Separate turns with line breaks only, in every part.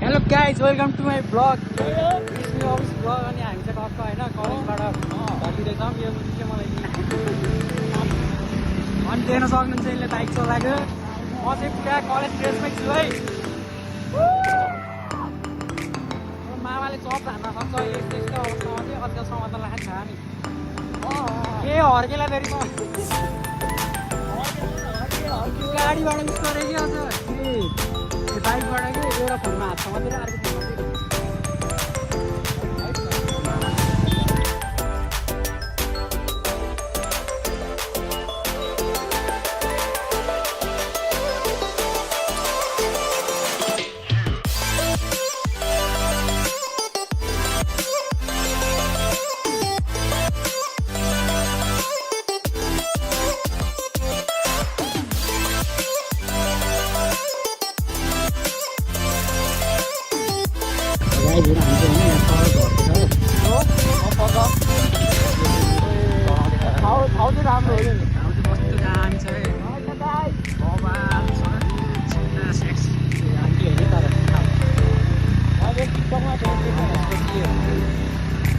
Hello guys welcome to my vlog Vishnu office vlog. अनि हामी चाहिँ टक्क होइन कलेजबाट फर्किँदैछौँ। यो चाहिँ मलाई अनि देख्न सक्नुहुन्छ यसले बाइक चलाएको। म चाहिँ पुरा कलेज ड्रेसमै छु है। मामाले चप हान्न सक्छ यस्तो यस्तो अवस्थामा चाहिँ अझसम्म त लाग्छ नि ए हर्केला फेरि गाडीबाट उस गरे कि अझ बाइकबाट कि एउटा फोनमा हात समातेर अर्को फोनमा राम्रो हो कस्तो दामी छ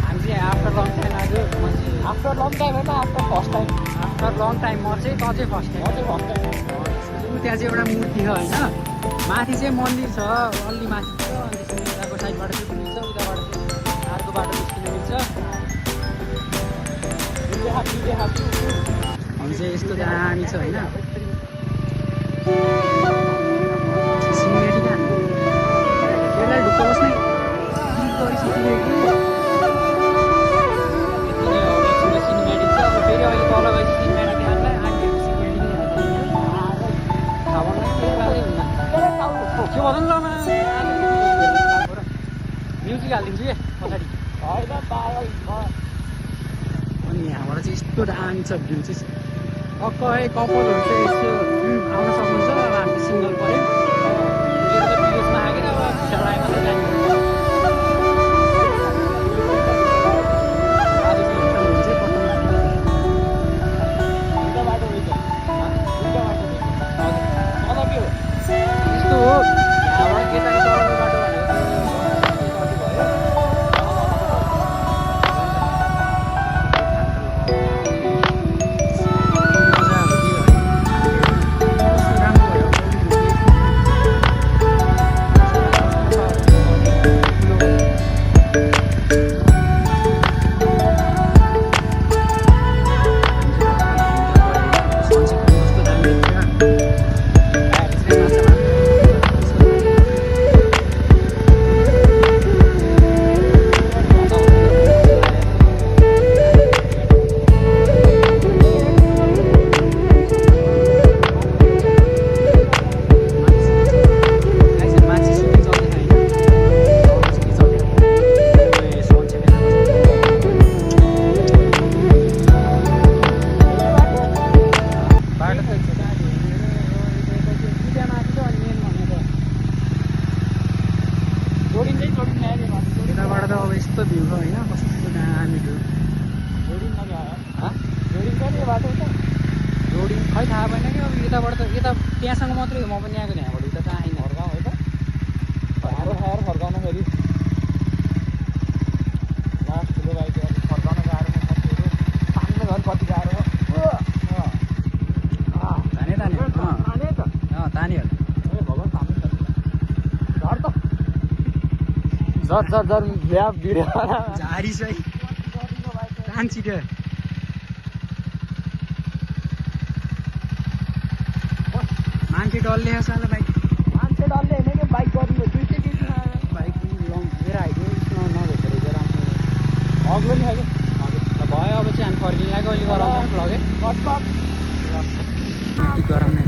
हामी चाहिँ आफ्टर लङ टाइम आज आफ्टर लङ टाइम होइन after first time after long time म चाहिँ त चाहिँ फर्स्ट टाइम त्यहाँ चाहिँ एउटा मूर्ति छ होइन माथि चाहिँ मन्दिर छ अलि माथि छ अनि त्यसपछि उताको साइडबाट चाहिँ मिल्छ उताबाट चाहिँ अर्को बाटो निस्किनु मिल्छ। हामी चाहिँ यस्तो दामी छ होइन सिमेडी कहाँ त्यसलाई ढुक्क बस्ने गरिसकियो कि सिनेमेटिक छ। अब फेरि अहिले तल गएपछि सिनेमेटिक हाल्दा आन्टीहरू सिनेमेटिक नै हाल्छ थाहा भएन के भनौँ न म्युजिक हालिदिन्छु कि पछाडि अनि यहाँबाट चाहिँ यस्तो दामी छ भ्यू चाहिँ टक्क है कपालहरू चाहिँ यस्तो आउन सक्नुहुन्छ। अब हामी सिङ्गल पऱ्यो भिडियोसमा आएन अब पछाडि आयो मात्रै जाने यस्तो हो यहाँबाट केटाको चलाउने बाटो यताबाट त अब यस्तो भ्यू छ होइन कस्तो दामी भ्यू रोडिङ खै थाहा भएन कि अब यताबाट त यता त्यहाँसँग मात्रै हो म पनि आएको यहाँबाट उता त आएन फर्काउँ है त खाएर फर्काउनु फेरि लास्ट ठुलो बाइक फर्काउन गाह्रो तान्ने घर कति गाह्रो ताने तान्यो भगवान् तान्यो झर त झर भिडियो झारी छ है तान छिटो मान्छे डल्ले छ साला बाइक मान्छे डल्ले होइन कि बाइक गर्नु बाइक लङ मेरो हाइट नभएको रहेछ राम्रो अग्लो नि खायो भयो। अब चाहिँ हामी फर्किनु लाग्यो अहिले गराउँछ लगेँ गराउने